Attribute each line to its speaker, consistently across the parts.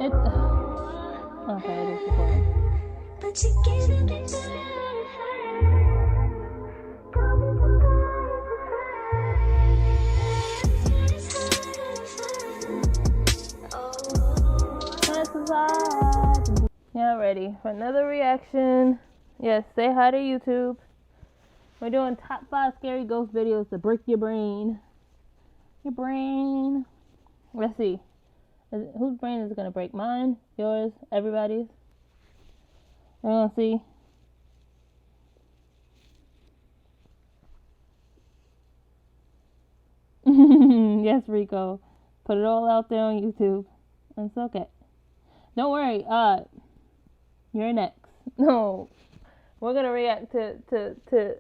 Speaker 1: It's okay. It is recording.
Speaker 2: But you giving me
Speaker 1: Yeah, ready for another reaction. Yes, say hi to YouTube. We're doing top 5 scary ghost videos to break your brain. Your brain. Let's see. Whose brain is it gonna break? Mine? Yours? Everybody's? We're gonna see. Yes, Rico. Put it all out there on YouTube. It's okay. Don't worry. You're next. No, we're gonna react to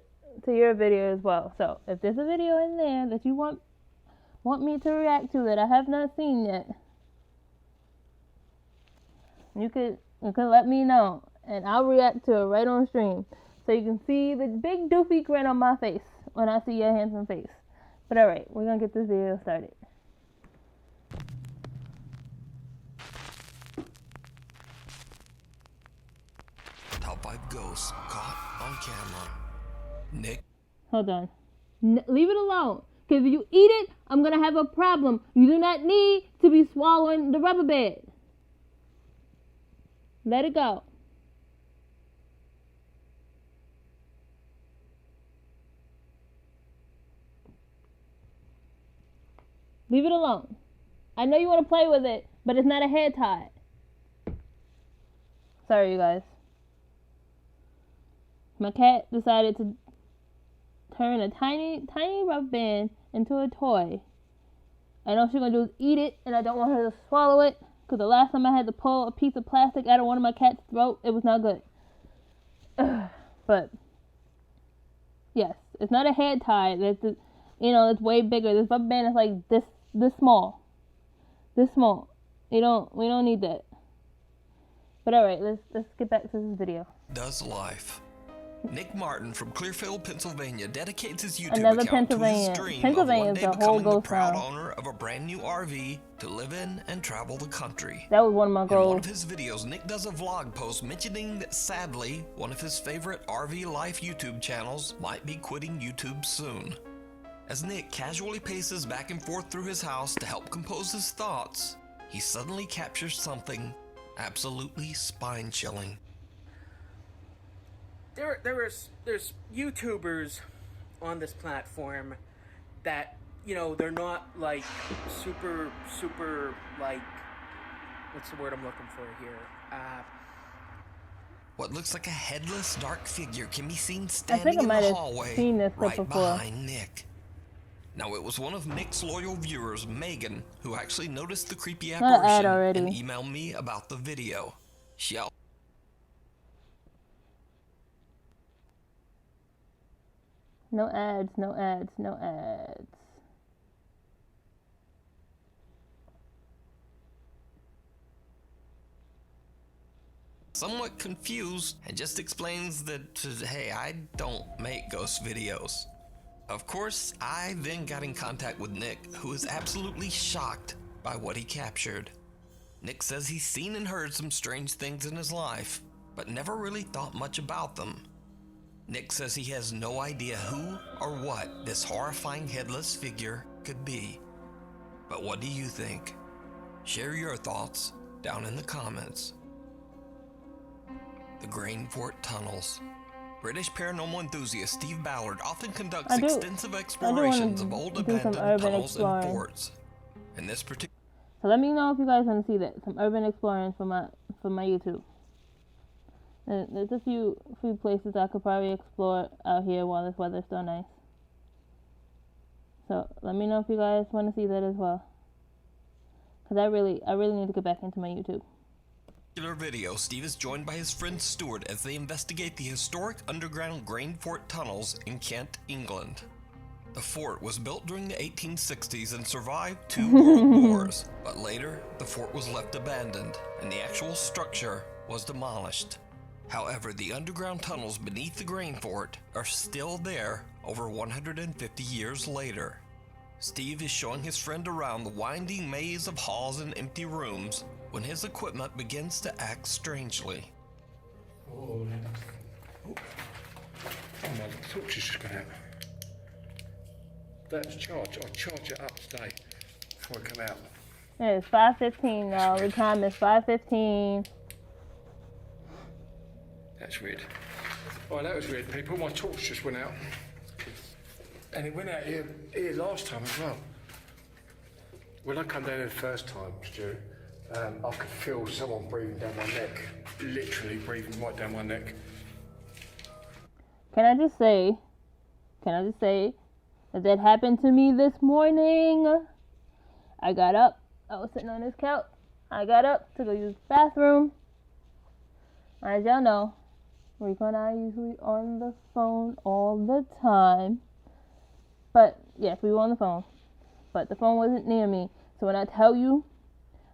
Speaker 1: your video as well. So if there's a video in there that you want me to react to that I have not seen yet, you can let me know and I'll react to it right on stream, so you can see the big doofy grin on my face when I see your handsome face. But all right, we're gonna get this video started.
Speaker 3: Top 5 ghosts caught on camera. Nick.
Speaker 1: Hold on. Leave it alone. Because if you eat it, I'm going to have a problem. You do not need to be swallowing the rubber band. Let it go. Leave it alone. I know you want to play with it, but it's not a head tie. Sorry, you guys. My cat decided to turn a tiny rubber band into a toy. And all she's gonna do is eat it, and I don't want her to swallow it, because the last time I had to pull a piece of plastic out of one of my cat's throat, it was not good. But yes, it's not a head tie. It's way bigger. This rubber band is like this small. This small. We don't need that. But all right, let's get back to this video.
Speaker 3: Does life. Nick Martin from Clearfield, Pennsylvania dedicates his YouTube
Speaker 1: Another
Speaker 3: account to his
Speaker 1: Pennsylvania.
Speaker 3: dream
Speaker 1: Pennsylvania
Speaker 3: of
Speaker 1: is
Speaker 3: one
Speaker 1: the
Speaker 3: day
Speaker 1: whole
Speaker 3: becoming the
Speaker 1: ghost
Speaker 3: proud
Speaker 1: town.
Speaker 3: owner of a brand new RV to live in and travel the country.
Speaker 1: That was one of my
Speaker 3: In
Speaker 1: goals.
Speaker 3: one of his videos, Nick does a vlog post mentioning that sadly, one of his favorite RV life YouTube channels might be quitting YouTube soon. As Nick casually paces back and forth through his house to help compose his thoughts, he suddenly captures something absolutely spine-chilling.
Speaker 4: There's YouTubers on this platform that, they're not like super like, what's the word I'm looking for here?
Speaker 3: What looks like a headless dark figure can be seen standing
Speaker 1: I
Speaker 3: in
Speaker 1: might
Speaker 3: the
Speaker 1: have
Speaker 3: hallway
Speaker 1: seen this clip
Speaker 3: right
Speaker 1: before.
Speaker 3: behind Nick. Now it was one of Nick's loyal viewers, Megan, who actually noticed the creepy
Speaker 1: Not an ad
Speaker 3: apparition
Speaker 1: already.
Speaker 3: and emailed me about the video. She
Speaker 1: No ads, no ads, no ads.
Speaker 3: somewhat confused and just explains that, hey, I don't make ghost videos. Of course, I then got in contact with Nick, who is absolutely shocked by what he captured. Nick says he's seen and heard some strange things in his life, but never really thought much about them. Nick says he has no idea who or what this horrifying headless figure could be. But what do you think? Share your thoughts down in the comments. The Grain Fort Tunnels. British paranormal enthusiast Steve Ballard often conducts extensive explorations of old abandoned tunnels and forts. In this particular,
Speaker 1: so let me know if you guys want to see that. Some urban exploring for my YouTube. There's a few places I could probably explore out here while this weather's still nice. So let me know if you guys want to see that as well. Cause I really need to get back into my YouTube.
Speaker 3: Video, Steve is joined by his friend Stuart as they investigate the historic underground Grain Fort tunnels in Kent, England. The fort was built during the 1860s and survived 2 world wars, but later the fort was left abandoned and the actual structure was demolished. However, the underground tunnels beneath the Grain Fort are still there over 150 years later. Steve is showing his friend around the winding maze of halls and empty rooms when his equipment begins to act strangely.
Speaker 5: Oh my, the torch is just gone out. That's charged. I'll charge it up today before I come out.
Speaker 1: Yeah, it's 5:15 now. The time is 5:15.
Speaker 5: That's weird. Oh, that was weird, people. My torch just went out. And it went out here last time as well. When I come down here the first time, Stu, I could feel someone breathing down my neck. Literally breathing right down my neck.
Speaker 1: Can I just say that happened to me this morning? I got up. I was sitting on this couch. I got up to go use the bathroom. As y'all know, Rico and I are usually on the phone all the time. But, yes, we were on the phone. But the phone wasn't near me. So when I tell you,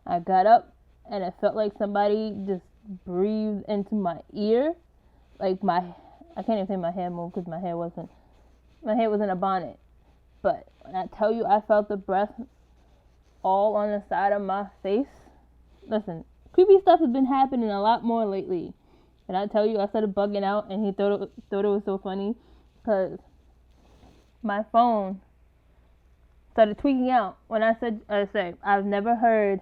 Speaker 1: I got up and it felt like somebody just breathed into my ear. Like I can't even say my hair moved because my hair was in a bonnet. But when I tell you I felt the breath all on the side of my face. Listen, creepy stuff has been happening a lot more lately. And I tell you, I started bugging out and he thought it was so funny because my phone started tweaking out when I said I've never heard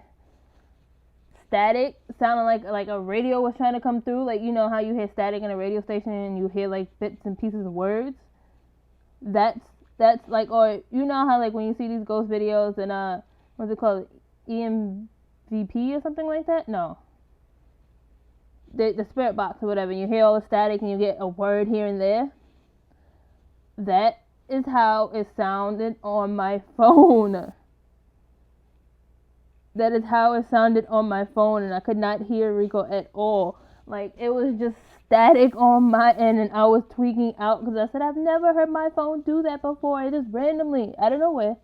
Speaker 1: static sounding like a radio was trying to come through. Like, you know how you hear static in a radio station and you hear like bits and pieces of words? That's like, or you know how like when you see these ghost videos and what's it called? EMVP or something like that? No. The spirit box or whatever. You hear all the static and you get a word here and there. That is how it sounded on my phone. That is how it sounded on my phone, and I could not hear Rico at all. Like, it was just static on my end, and I was tweaking out because I said, I've never heard my phone do that before. It just randomly, out of nowhere,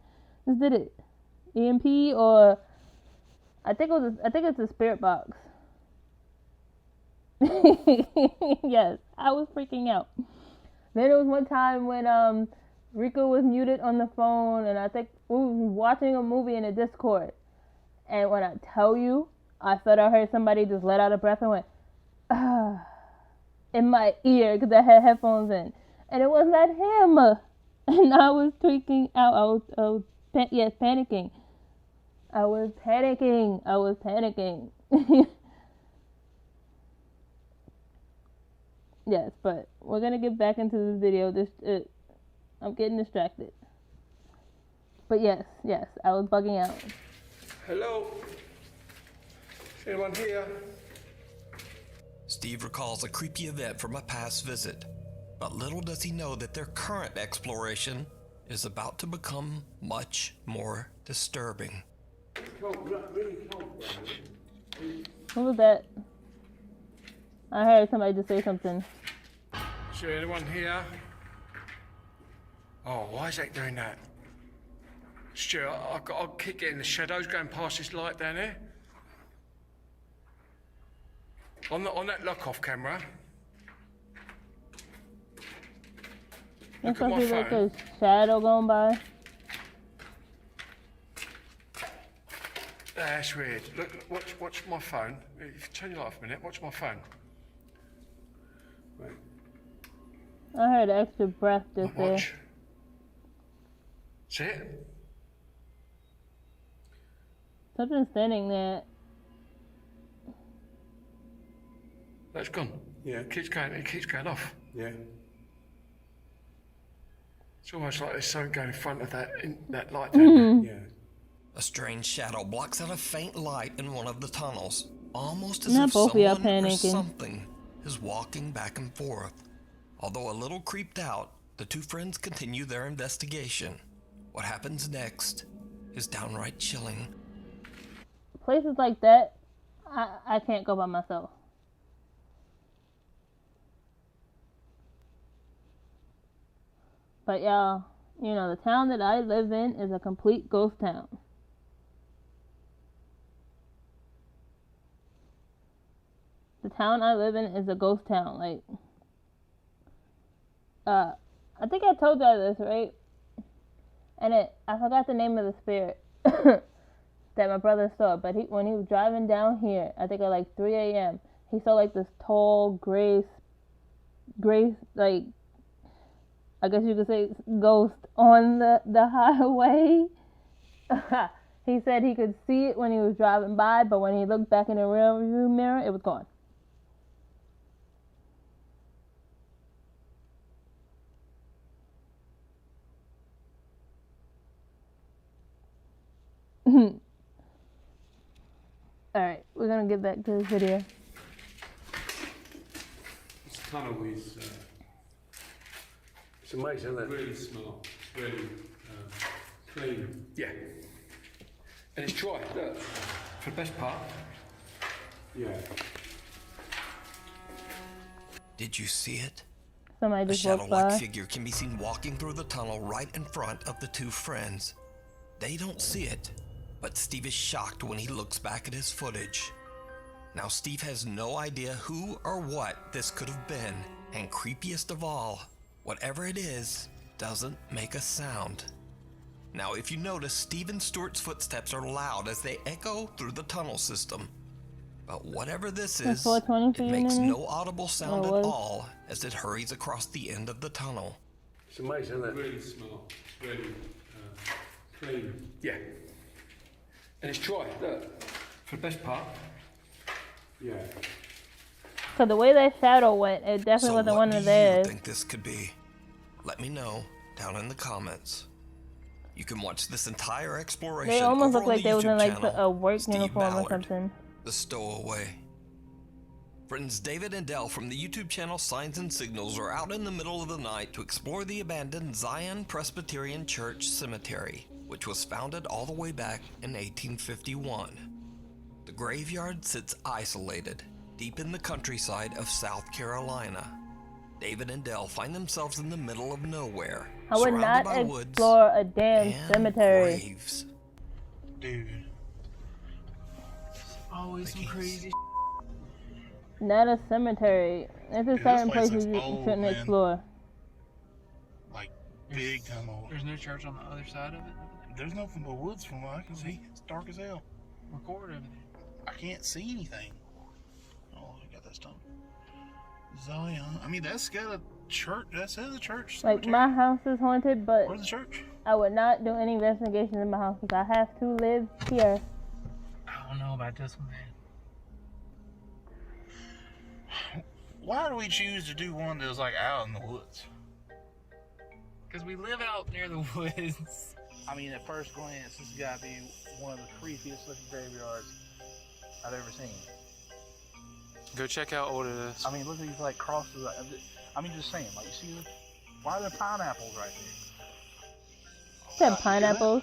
Speaker 1: just did it. EMP, or I think it's a spirit box. Yes, I was freaking out. Then there was one time when Rico was muted on the phone, and I think we were watching a movie in a Discord. And when I tell you, I thought I heard somebody just let out a breath and went, in my ear because I had headphones in. And it was not him. And I was tweaking out. I was panicking. I was panicking. Yes, but we're going to get back into this video. I'm getting distracted. But yes, I was bugging out.
Speaker 5: Hello? Is anyone here?
Speaker 3: Steve recalls a creepy event from a past visit, but little does he know that their current exploration is about to become much more disturbing.
Speaker 1: What was that? I heard somebody just say something.
Speaker 5: Is there anyone here? Oh, why is that doing that? Stuart, I'll keep getting the shadows going past this light down here. On that lock-off camera.
Speaker 1: It's
Speaker 5: Look at my
Speaker 1: supposed to be like
Speaker 5: phone.
Speaker 1: a shadow going by.
Speaker 5: That's weird. Look, watch my phone. If you turn your light off a minute, watch my phone. Wait,
Speaker 1: I heard an extra breath just there.
Speaker 5: watch. See it?
Speaker 1: Something's standing there.
Speaker 5: That's gone. Yeah. It keeps going off. Yeah. It's almost like there's something going in front of that light down there. Yeah.
Speaker 3: A strange shadow blocks out a faint light in one of the tunnels, almost as
Speaker 1: Now
Speaker 3: if
Speaker 1: both of y'all
Speaker 3: someone or
Speaker 1: panicking.
Speaker 3: something is walking back and forth. Although a little creeped out, the two friends continue their investigation. What happens next is downright chilling.
Speaker 1: Places like that, I can't go by myself. But y'all, you know, the town that I live in is a complete ghost town. The town I live in is a ghost town. Like, I think I told y'all this, right? And I forgot the name of the spirit that my brother saw, but when he was driving down here, I think at like 3 a.m., he saw like this tall gray, like, I guess you could say ghost on the highway. He said he could see it when he was driving by, but when he looked back in the rearview mirror, it was gone. Alright, we're gonna get back to this video.
Speaker 5: This tunnel is
Speaker 6: It's amazing, isn't it?
Speaker 5: really smart, really clean. Yeah. And it's dry, look. For the best part. Yeah.
Speaker 3: Did you see it?
Speaker 1: Somebody
Speaker 3: A
Speaker 1: just walked
Speaker 3: shadow-like
Speaker 1: by.
Speaker 3: figure can be seen walking through the tunnel right in front of the two friends. They don't see it, but Steve is shocked when he looks back at his footage. Now Steve has no idea who or what this could have been, and creepiest of all, whatever it is, doesn't make a sound. Now if you notice, Steve and Stuart's footsteps are loud as they echo through the tunnel system. But whatever this is,
Speaker 1: 420 for
Speaker 3: it
Speaker 1: you,
Speaker 3: makes
Speaker 1: Nene?
Speaker 3: no audible sound
Speaker 1: Or
Speaker 3: at
Speaker 1: was?
Speaker 3: all as it hurries across the end of the tunnel.
Speaker 6: It's amazing, isn't it?
Speaker 5: Really smart, really clean. Yeah. And it's dry, look. For the best part. Yeah.
Speaker 1: So the way that shadow went, it definitely
Speaker 3: So
Speaker 1: wasn't
Speaker 3: what
Speaker 1: one
Speaker 3: do
Speaker 1: of
Speaker 3: you
Speaker 1: theirs.
Speaker 3: think this could be? Let me know down in the comments. You can watch this entire exploration.
Speaker 1: They almost
Speaker 3: over
Speaker 1: look
Speaker 3: on
Speaker 1: like
Speaker 3: the
Speaker 1: they was in
Speaker 3: YouTube
Speaker 1: like
Speaker 3: channel,
Speaker 1: a work
Speaker 3: Steve
Speaker 1: uniform or
Speaker 3: Ballard,
Speaker 1: something.
Speaker 3: The Stowaway. Friends David and Dell from the YouTube channel Signs and Signals are out in the middle of the night to explore the abandoned Zion Presbyterian Church Cemetery, which was founded all the way back in 1851. The graveyard sits isolated, deep in the countryside of South Carolina. David and Dell find themselves in the middle of nowhere,
Speaker 1: I would
Speaker 3: surrounded
Speaker 1: not
Speaker 3: by woods
Speaker 1: explore a damn
Speaker 3: and
Speaker 1: cemetery.
Speaker 3: graves.
Speaker 7: Dude. Always some crazy
Speaker 1: Not a cemetery. There's a
Speaker 7: Dude,
Speaker 1: certain
Speaker 7: this place
Speaker 1: places
Speaker 7: looks
Speaker 1: you
Speaker 7: old,
Speaker 1: shouldn't
Speaker 7: man.
Speaker 1: explore.
Speaker 7: like big time old.
Speaker 8: There's no church on the other side of it.
Speaker 7: There's nothing but woods from what I can see. It's dark as hell.
Speaker 8: Record everything.
Speaker 7: I can't see anything. Oh, I got that stuff. Zion. I mean, that's got a church. That says a church.
Speaker 1: Like,
Speaker 7: cemetery.
Speaker 1: my house is haunted, but
Speaker 7: Where's the church?
Speaker 1: I would not do any investigations in my house because I have to live here.
Speaker 8: I don't know about this one, man.
Speaker 7: Why do we choose to do one that was like out in the woods?
Speaker 8: Because we live out near the woods.
Speaker 7: I mean, at first glance, this has got to be one of the creepiest looking graveyards I've ever seen.
Speaker 8: Go check out what it is.
Speaker 7: I mean, look at these like crosses. I mean, just saying, like, you see, why are there pineapples right there?
Speaker 1: Said pineapples.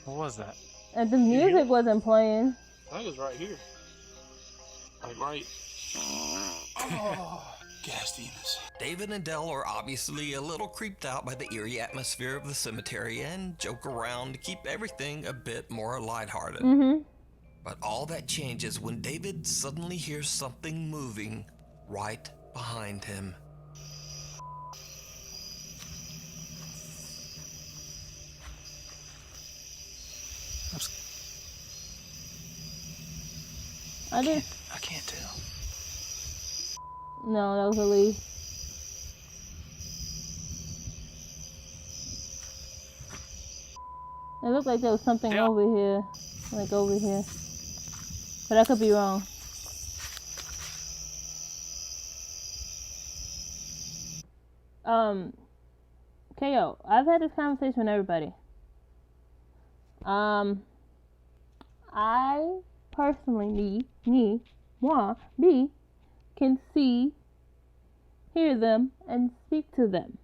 Speaker 8: What was that?
Speaker 1: And the music wasn't playing.
Speaker 7: I think it was right here. Like right. Oh, gas demons.
Speaker 3: David and Dell are obviously a little creeped out by the eerie atmosphere of the cemetery and joke around to keep everything a bit more lighthearted.
Speaker 1: Mm-hmm.
Speaker 3: But all that changes when David suddenly hears something moving right behind him.
Speaker 7: I can't tell.
Speaker 1: No, that was a leaf. It looked like there was something over here. Like over here. But I could be wrong. KO, I've had this conversation with everybody. I personally, moi, can see, hear them, and speak to them.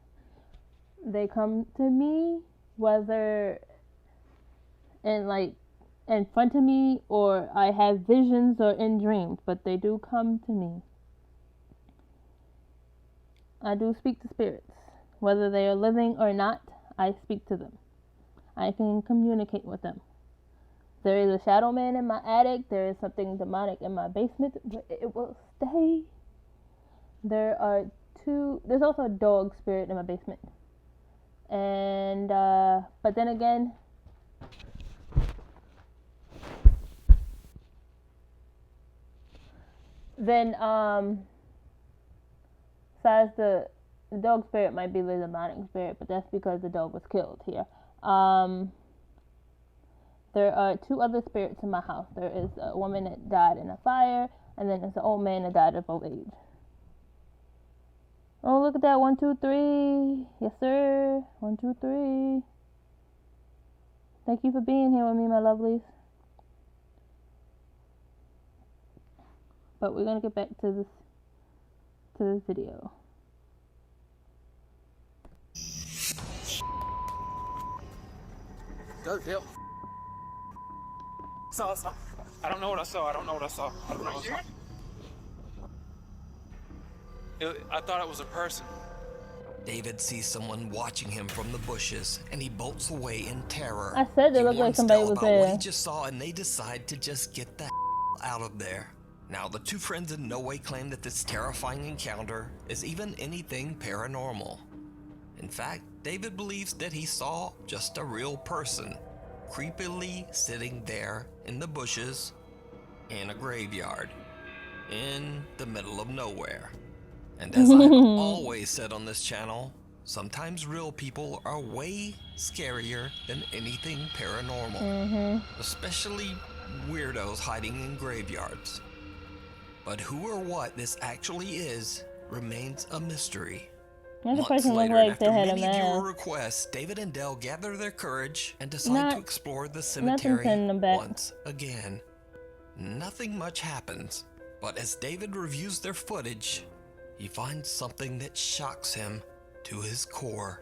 Speaker 1: They come to me, whether in front of me, or I have visions or in dreams, but they do come to me. I do speak to spirits. Whether they are living or not, I speak to them. I can communicate with them. There is a shadow man in my attic. There is something demonic in my basement, but it will stay. There's also a dog spirit in my basement. And but then again, besides the dog spirit might be the demonic spirit, but that's because the dog was killed here. There are 2 other spirits in my house. There is a woman that died in a fire, and then there's an old man that died of old age. Oh, look at that. 1, 2, 3. Yes, sir. 1, 2, 3. Thank you for being here with me, my lovelies. But we're going to get back to this video.
Speaker 8: Go, Bill. Saw. I don't know what I saw. I don't know what I saw. I thought it was a person.
Speaker 3: David sees someone watching him from the bushes, and he bolts away in terror.
Speaker 1: I said it
Speaker 3: He
Speaker 1: looked like
Speaker 3: warns
Speaker 1: somebody
Speaker 3: Dell
Speaker 1: was
Speaker 3: about what
Speaker 1: there.
Speaker 3: he just saw, and they decide to just get the out of there. Now, the 2 friends in no way claim that this terrifying encounter is even anything paranormal. In fact, David believes that he saw just a real person, creepily sitting there in the bushes in a graveyard, in the middle of nowhere. And as I've always said on this channel, sometimes real people are way scarier than anything paranormal, especially weirdos hiding in graveyards. But who or what this actually is remains a mystery.
Speaker 1: Another
Speaker 3: Months
Speaker 1: person looked
Speaker 3: later,
Speaker 1: like
Speaker 3: after
Speaker 1: they had a
Speaker 3: many viewer
Speaker 1: mask.
Speaker 3: requests, David and Dell gather their courage and decide to explore the
Speaker 1: nothing's
Speaker 3: cemetery
Speaker 1: in the back.
Speaker 3: once again. Nothing much happens, but as David reviews their footage, he finds something that shocks him to his core.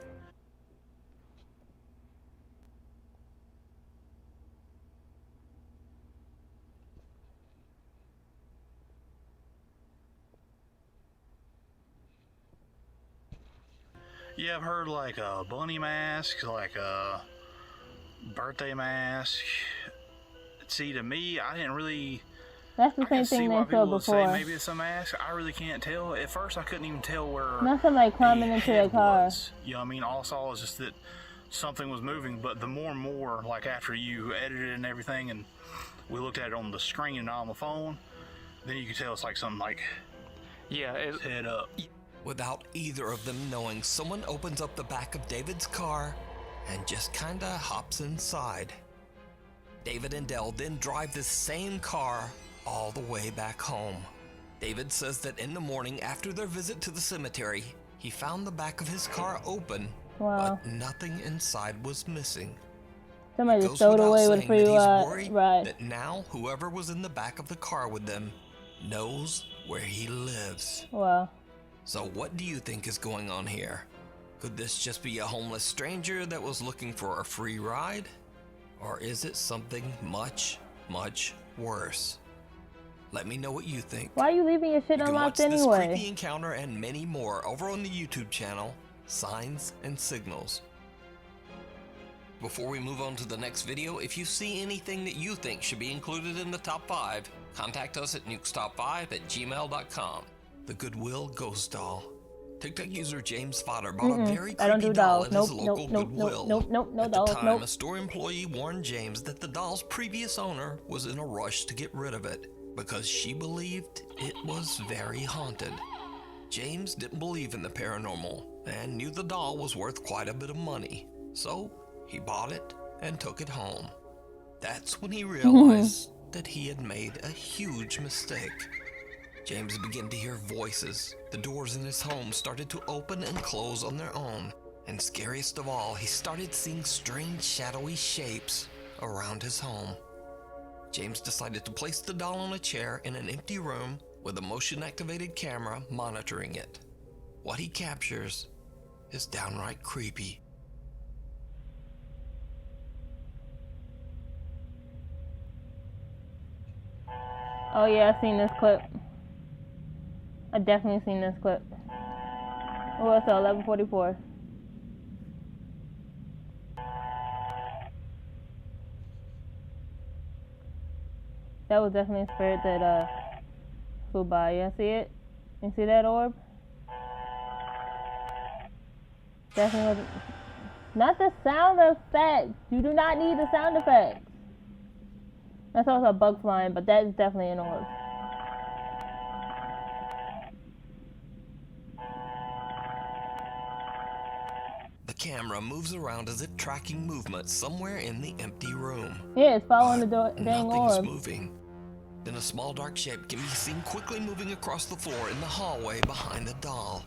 Speaker 7: Yeah, I've heard like a bunny mask, like a birthday mask. See, to me, I didn't really.
Speaker 1: That's the
Speaker 7: I can
Speaker 1: same
Speaker 7: see
Speaker 1: thing
Speaker 7: why
Speaker 1: they saw
Speaker 7: people would say
Speaker 1: before.
Speaker 7: maybe it's a mask. I really can't tell. At first, I couldn't even tell where.
Speaker 1: Not somebody climbing
Speaker 7: the
Speaker 1: into
Speaker 7: head
Speaker 1: their car.
Speaker 7: was. You know what I mean? All I saw was just that something was moving. But the more and more, like after you edited it and everything, and we looked at it on the screen and not on the phone, then you could tell it's like something like head up.
Speaker 3: Without either of them knowing, someone opens up the back of David's car and just kinda hops inside. David and Dell then drive this same car all the way back home. David says that in the morning after their visit to the cemetery, he found the back of his car open,
Speaker 1: Wow.
Speaker 3: but nothing inside was missing.
Speaker 1: Somebody
Speaker 3: It
Speaker 1: just
Speaker 3: goes
Speaker 1: stowed
Speaker 3: without
Speaker 1: away with a
Speaker 3: saying
Speaker 1: free
Speaker 3: that he's worried
Speaker 1: ride.
Speaker 3: that now whoever was in the back of the car with them knows where he lives.
Speaker 1: Wow.
Speaker 3: So what do you think is going on here? Could this just be a homeless stranger that was looking for a free ride? Or is it something much, much worse? Let me know what you think.
Speaker 1: Why are you leaving your shit
Speaker 3: You can watch
Speaker 1: unlocked
Speaker 3: this creepy
Speaker 1: anyway?
Speaker 3: encounter and many more over on the YouTube channel, Signs and Signals. Before we move on to the next video, if you see anything that you think should be included in the top 5, contact us at nukestop5@gmail.com. The Goodwill Ghost Doll. TikTok user James Fodder bought a very
Speaker 1: I don't
Speaker 3: creepy
Speaker 1: do
Speaker 3: doll
Speaker 1: dolls.
Speaker 3: at
Speaker 1: Nope,
Speaker 3: his local
Speaker 1: nope,
Speaker 3: Goodwill.
Speaker 1: no
Speaker 3: At
Speaker 1: dolls,
Speaker 3: the time,
Speaker 1: nope.
Speaker 3: a store employee warned James that the doll's previous owner was in a rush to get rid of it because she believed it was very haunted. James didn't believe in the paranormal and knew the doll was worth quite a bit of money, so he bought it and took it home. That's when he realized that he had made a huge mistake. James began to hear voices. The doors in his home started to open and close on their own. And scariest of all, he started seeing strange shadowy shapes around his home. James decided to place the doll on a chair in an empty room with a motion-activated camera monitoring it. What he captures is downright creepy.
Speaker 1: Oh yeah, I seen this clip. I definitely seen this clip. Oh, it's 11:44. That was definitely a spirit that flew by. You see it? You see that orb? Definitely was. Not the sound effects. You do not need the sound effects. That's also a bug flying, but that is definitely an orb.
Speaker 3: The camera moves around as if tracking movement somewhere in the empty room.
Speaker 1: Yeah, it's following the
Speaker 3: But
Speaker 1: dang
Speaker 3: nothing's
Speaker 1: orb.
Speaker 3: moving. Then a small dark shape can be seen quickly moving across the floor in the hallway behind the doll.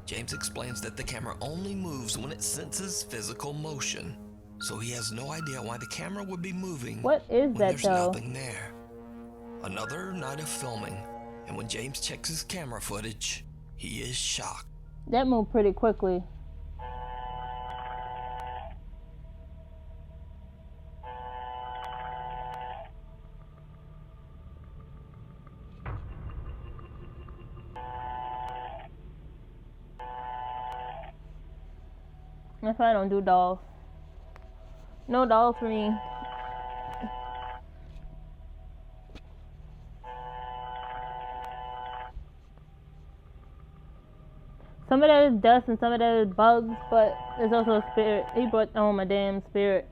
Speaker 3: James explains that the camera only moves when it senses physical motion, so he has no idea why the camera would be moving
Speaker 1: What is
Speaker 3: when
Speaker 1: that
Speaker 3: there's
Speaker 1: though?
Speaker 3: nothing there. Another night of filming, and when James checks his camera footage, he is shocked.
Speaker 1: That moved pretty quickly. That's why I don't do dolls. No dolls for me. Some of that is dust and some of that is bugs, but there's also a spirit. He brought home a damn spirit.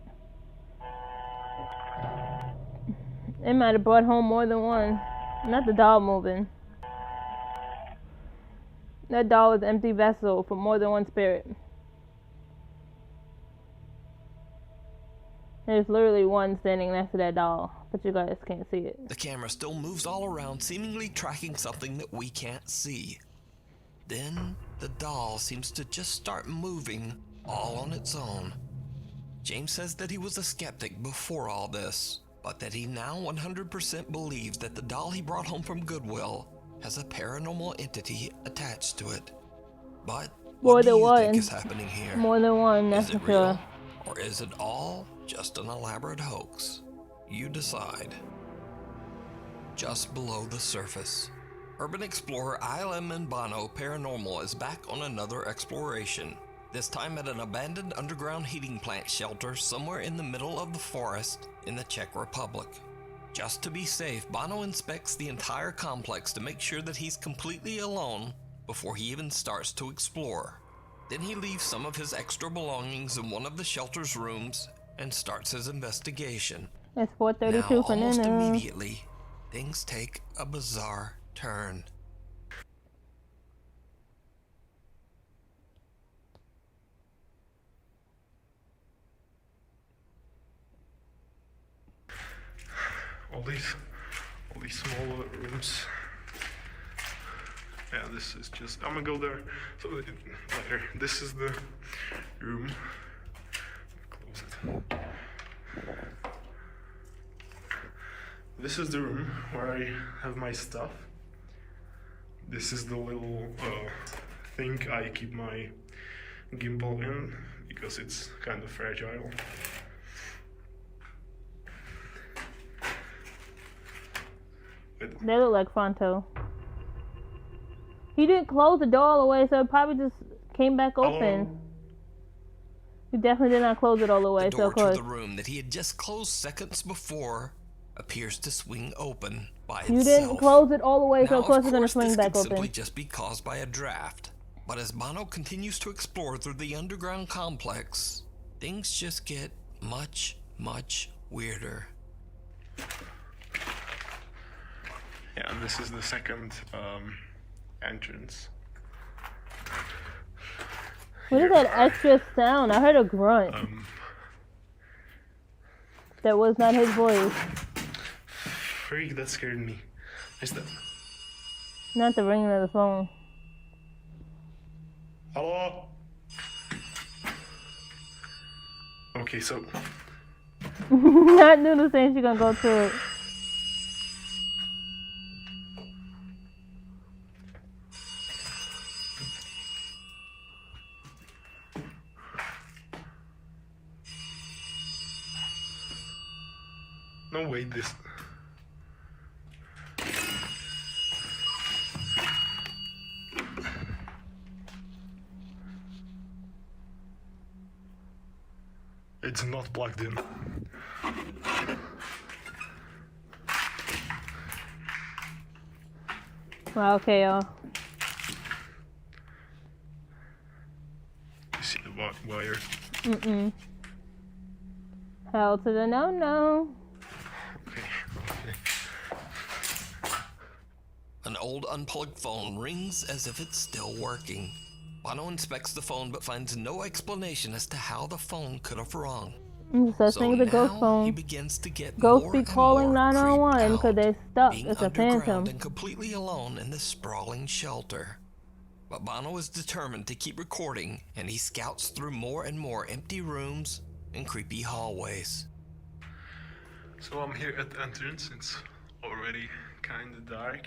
Speaker 1: It might have brought home more than one. Not the doll moving. That doll is an empty vessel for more than one spirit. There's literally one standing next to that doll, but you guys can't see it.
Speaker 3: The camera still moves all around, seemingly tracking something that we can't see. Then, the doll seems to just start moving all on its own. James says that he was a skeptic before all this, but that he now 100% believes that the doll he brought home from Goodwill has a paranormal entity attached to it. But what do you think is happening here?
Speaker 1: More than one, that's
Speaker 3: Is it
Speaker 1: for sure.
Speaker 3: real, or is it all just an elaborate hoax? You decide. Just below the surface, urban explorer Ilem Mbano Paranormal is back on another exploration, this time at an abandoned underground heating plant shelter somewhere in the middle of the forest in the Czech Republic. Just to be safe, Bono inspects the entire complex to make sure that he's completely alone before he even starts to explore. Then he leaves some of his extra belongings in one of the shelter's rooms and starts his investigation.
Speaker 1: It's 4:32
Speaker 3: Now,
Speaker 1: for
Speaker 3: almost
Speaker 1: dinner.
Speaker 3: immediately, things take a bizarre turn.
Speaker 5: All these smaller rooms. Yeah, this is just. I'm gonna go there. So later. This is the room. Close it. This is the room where I have my stuff. This is the little thing I keep my gimbal in because it's kind of fragile.
Speaker 1: They look like Fronto. He didn't close the door all the way, so it probably just came back open. He definitely did not close it all the way,
Speaker 3: The
Speaker 1: so
Speaker 3: door
Speaker 1: of course.
Speaker 3: to the room that he had just closed seconds before appears to swing open by
Speaker 1: You
Speaker 3: itself.
Speaker 1: didn't close it all the way, so
Speaker 3: Now,
Speaker 1: of course it's gonna
Speaker 3: this
Speaker 1: swing back
Speaker 3: could
Speaker 1: open.
Speaker 3: simply just be caused by a draft. But as Bono continues to explore through the underground complex, things just get much, much weirder.
Speaker 5: Yeah, and this is the second entrance.
Speaker 1: What is that extra sound? I heard a grunt. That was not his voice.
Speaker 5: Freak, that scared me. Is that?
Speaker 1: Not the ringing of the phone.
Speaker 5: Hello? Okay, so
Speaker 1: Not Noodle saying she's gonna go through it.
Speaker 5: no wait, this. It's not plugged in.
Speaker 1: Wow, okay, y'all.
Speaker 5: You see the wire?
Speaker 1: Mm-mm. Hell to the no.
Speaker 5: Okay.
Speaker 3: An old unplugged phone rings as if it's still working. Bono inspects the phone but finds no explanation as to how the phone could have rung.
Speaker 1: Such
Speaker 3: So
Speaker 1: thing as a ghost
Speaker 3: now he
Speaker 1: phone.
Speaker 3: begins to get
Speaker 1: Ghosts
Speaker 3: more
Speaker 1: be
Speaker 3: and
Speaker 1: calling
Speaker 3: more
Speaker 1: 911 because
Speaker 3: creeped
Speaker 1: they're
Speaker 3: out,
Speaker 1: stuck.
Speaker 3: being
Speaker 1: It's a
Speaker 3: underground
Speaker 1: phantom.
Speaker 3: and completely alone in this sprawling shelter. But Bono is determined to keep recording, and he scouts through more and more empty rooms and creepy hallways.
Speaker 6: So I'm here at the entrance. It's already kind of dark,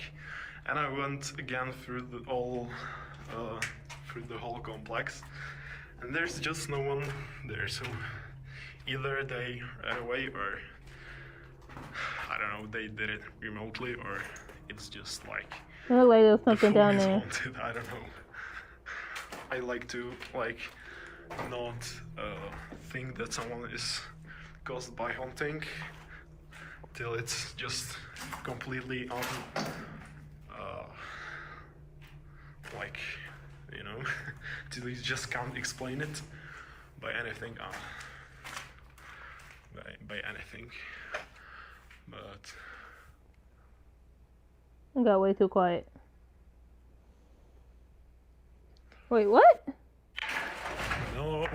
Speaker 6: and I went again through the whole complex, and there's just no one there. So either they ran away, or I don't know, they did it remotely, or it's just like
Speaker 1: It looked like there was
Speaker 6: the
Speaker 1: something
Speaker 6: phone
Speaker 1: down
Speaker 6: is
Speaker 1: there.
Speaker 6: haunted. I don't know. I like to not think that someone is caused by haunting till it's just completely till you just can't explain it by anything, by anything. But
Speaker 1: It got way too quiet. Wait, what?
Speaker 6: no,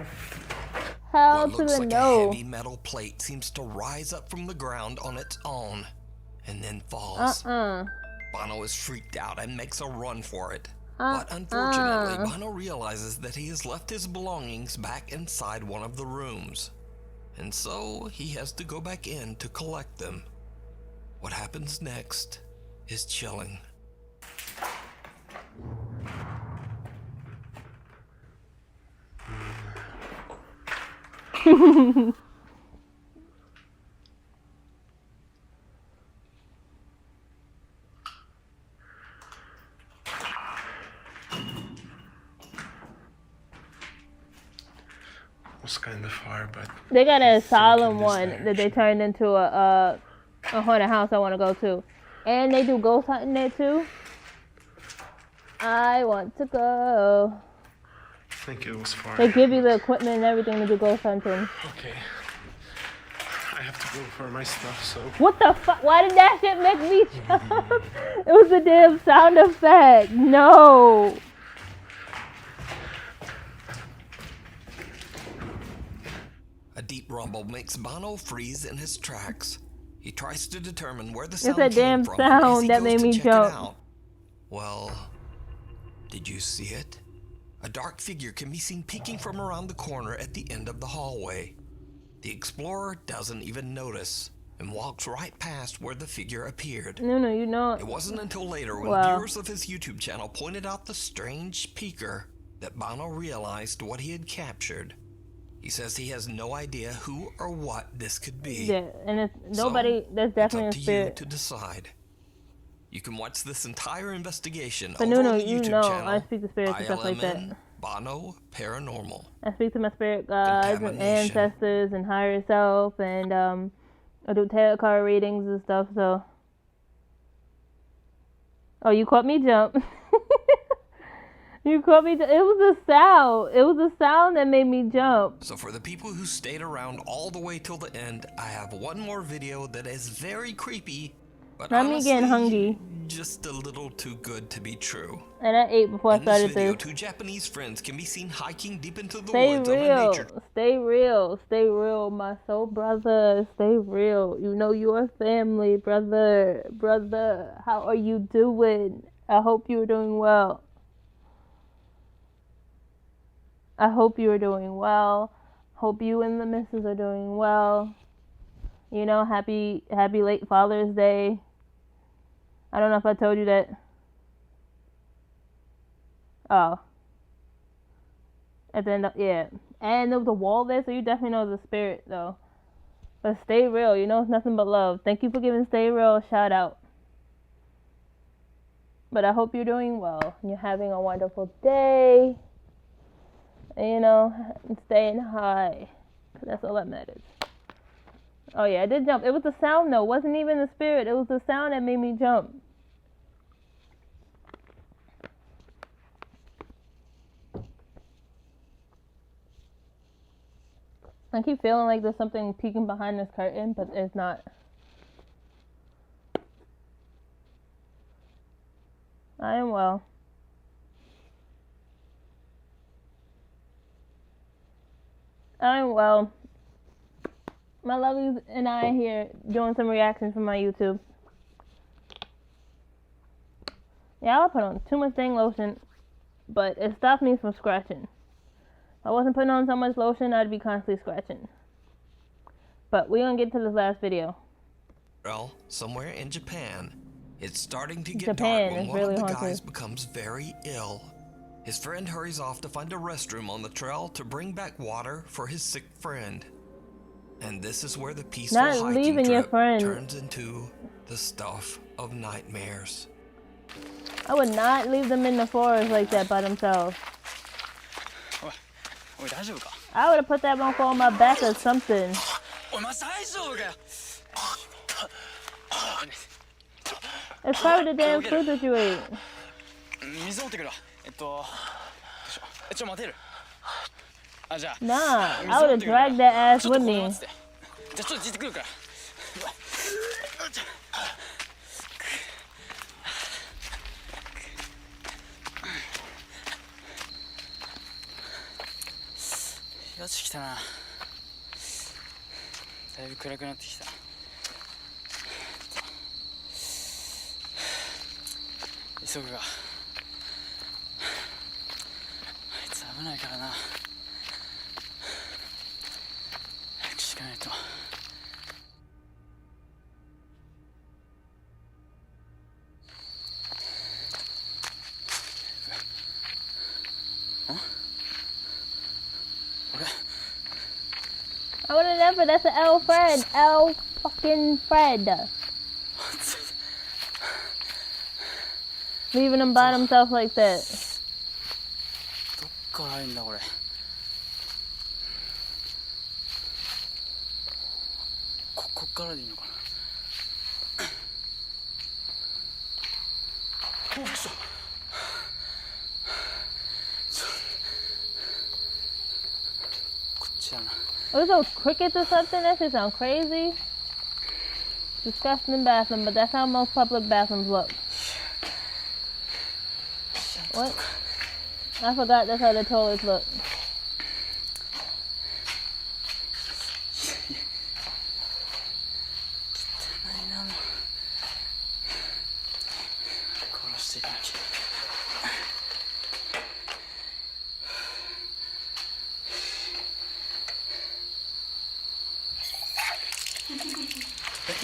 Speaker 1: Hell
Speaker 3: What
Speaker 1: to
Speaker 3: looks
Speaker 1: the
Speaker 3: like a
Speaker 1: no.
Speaker 3: heavy metal plate seems to rise up from the ground on its own and then falls. Bono is freaked out and makes a run for it. But unfortunately, Bono realizes that he has left his belongings back inside one of the rooms. And so he has to go back in to collect them. What happens next is chilling.
Speaker 6: it was kind of far, but
Speaker 1: They got an
Speaker 6: I think
Speaker 1: asylum
Speaker 6: in this
Speaker 1: one that they
Speaker 6: direction.
Speaker 1: turned into a haunted house I want to go to. And they do ghost hunting there too. I want to go.
Speaker 6: I think it was far.
Speaker 1: They give you the equipment and everything to do ghost hunting.
Speaker 6: Okay. I have to go for my stuff, so
Speaker 1: What the fuck? Why did that shit make me jump? It was a damn sound effect. No.
Speaker 3: A deep rumble makes Bono freeze in his tracks. He tries to determine where the
Speaker 1: It's
Speaker 3: sound
Speaker 1: a
Speaker 3: came
Speaker 1: damn
Speaker 3: from as
Speaker 1: sound
Speaker 3: he
Speaker 1: that
Speaker 3: goes
Speaker 1: made
Speaker 3: to
Speaker 1: me
Speaker 3: check
Speaker 1: jump.
Speaker 3: it out. Well, did you see it? A dark figure can be seen peeking from around the corner at the end of the hallway. The explorer doesn't even notice and walks right past where the figure appeared.
Speaker 1: No, you know.
Speaker 3: It wasn't until later when
Speaker 1: Wow.
Speaker 3: viewers of his YouTube channel pointed out the strange peeker that Bono realized what he had captured. He says he has no idea who or what this could be.
Speaker 1: Yeah, and it's
Speaker 3: So,
Speaker 1: nobody. That's definitely
Speaker 3: it's
Speaker 1: a
Speaker 3: up to you
Speaker 1: spirit.
Speaker 3: to decide. You can watch this entire investigation
Speaker 1: But
Speaker 3: over
Speaker 1: no,
Speaker 3: on the
Speaker 1: you
Speaker 3: YouTube
Speaker 1: know,
Speaker 3: channel.
Speaker 1: I speak to spirits and stuff like that.
Speaker 3: ILMN Bono Paranormal.
Speaker 1: I speak to my spirit guides and
Speaker 3: Contamination.
Speaker 1: ancestors and higher self, and I do tarot card readings and stuff. So, oh, you caught me jump. You caught me. It was a sound. It was a sound that made me jump.
Speaker 3: So for the people who stayed around all the way till the end, I have one more video that is very creepy, but
Speaker 1: Not me
Speaker 3: honestly,
Speaker 1: getting hungry.
Speaker 3: just a little too good to be true.
Speaker 1: And I ate before I
Speaker 3: In this
Speaker 1: started
Speaker 3: video,
Speaker 1: this.
Speaker 3: two Japanese friends can be seen hiking deep into the
Speaker 1: Stay
Speaker 3: woods on a
Speaker 1: real.
Speaker 3: nature.
Speaker 1: Stay real. Stay real, my soul brother. Stay real. You know you are family, brother. Brother, how are you doing? I hope you're doing well. I hope you are doing well. Hope you and the missus are doing well. You know, happy late Father's Day. I don't know if I told you that. Oh. At the end, yeah. And there was a wall there, so you definitely know it's a spirit, though. But stay real. You know, it's nothing but love. Thank you for giving Stay Real a shout out. But I hope you're doing well. And you're having a wonderful day. And, you know, and staying high. 'Cause that's all that matters. Oh, yeah, I did jump. It was the sound, though. It wasn't even the spirit. It was the sound that made me jump. I keep feeling like there's something peeking behind this curtain, but it's not. I am well. I'm well. My lovelies and I here doing some reactions for my YouTube. Yeah, I put on too much dang lotion, but it stopped me from scratching. If I wasn't putting on so much lotion, I'd be constantly scratching. But we're gonna get to this last video.
Speaker 3: Well, somewhere in Japan, it's starting to get
Speaker 1: Japan
Speaker 3: dark when
Speaker 1: is
Speaker 3: one
Speaker 1: really
Speaker 3: of the
Speaker 1: haunted.
Speaker 3: guys becomes very ill. His friend hurries off to find a restroom on the trail to bring back water for his sick friend. And this is where the peaceful
Speaker 1: Not
Speaker 3: hiking
Speaker 1: leaving your
Speaker 3: trip
Speaker 1: friend.
Speaker 3: turns into the stuff of nightmares.
Speaker 1: I would not leave them in the forest like that by themselves. I would have put that uncle on my back or something. It's probably the damn fruit that you ate. Nah, I would have dragged that ass with me. I would have never. That's an L Fred. L fucking Fred. Leaving him by himself like that. What is those crickets or something? That shit sound crazy. Disgusting bathroom, but that's how most public bathrooms look. What? I forgot that's how the toilets look.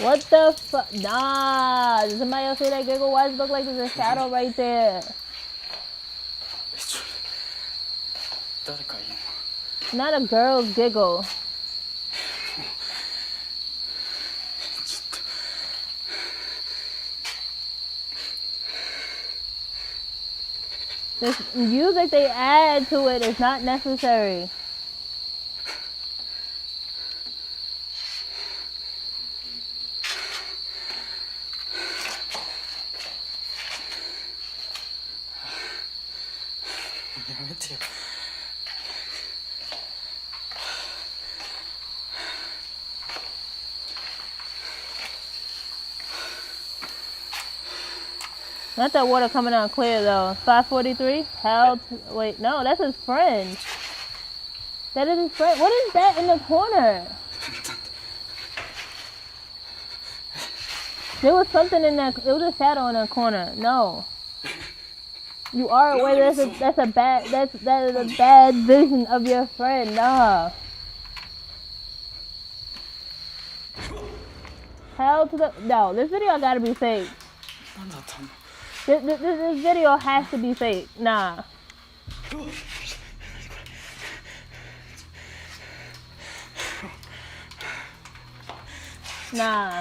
Speaker 1: What the fuck? Nah, did somebody else see that giggle? Why does it look like there's a shadow right there? Not a girl's giggle. This music they add to it is not necessary. Not that water coming out clear though. 543? Hell, wait, no, that's his friend. That is his friend. What is that in the corner? There was something in that. It was a shadow in that corner. No. You are aware that's a bad vision of your friend. Nah. Hell to the no. This video gotta be fake. This video has to be fake. Nah. Nah.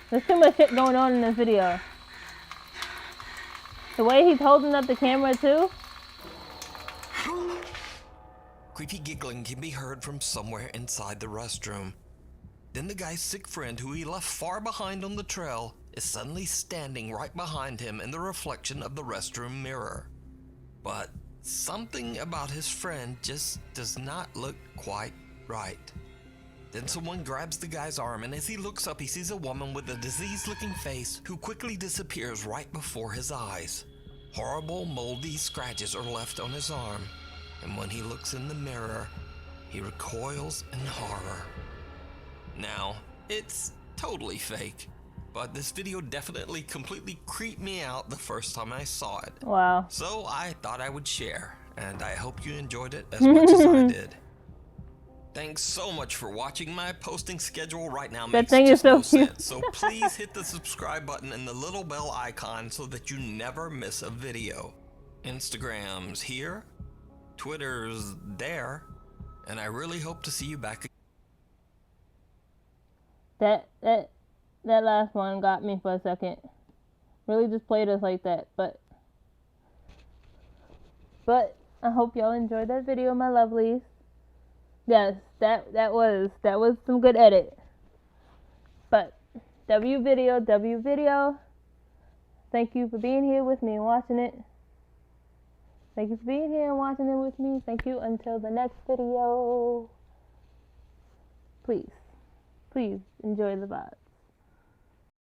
Speaker 1: There's too much shit going on in this video. The way he's holding up the camera too.
Speaker 3: Creepy giggling can be heard from somewhere inside the restroom. Then the guy's sick friend, who he left far behind on the trail, is suddenly standing right behind him in the reflection of the restroom mirror. But Something about his friend just does not look quite right. Then someone grabs the guy's arm, and as he looks up, he sees a woman with a diseased-looking face who quickly disappears right before his eyes. Horrible, moldy scratches are left on his arm, and when he looks in the mirror, he recoils in horror. Now, it's totally fake, but this video definitely completely creeped me out the first time I saw it.
Speaker 1: Wow.
Speaker 3: So I thought I would share, and I hope you enjoyed it as much as I did. Thanks so much for watching. My posting schedule right now makes
Speaker 1: thing is
Speaker 3: just
Speaker 1: so
Speaker 3: no
Speaker 1: cute.
Speaker 3: sense, so please hit the subscribe button and the little bell icon so that you never miss a video. Instagram's here, Twitter's there, and I really hope to see you back.
Speaker 1: That last one got me for a second. Really just played us like that, but I hope y'all enjoyed that video, my lovelies. Yes, that was some good edit. But W video. Thank you for being here with me and watching it. Thank you for being here and watching it with me. Thank you until the next video. Please enjoy the vibe.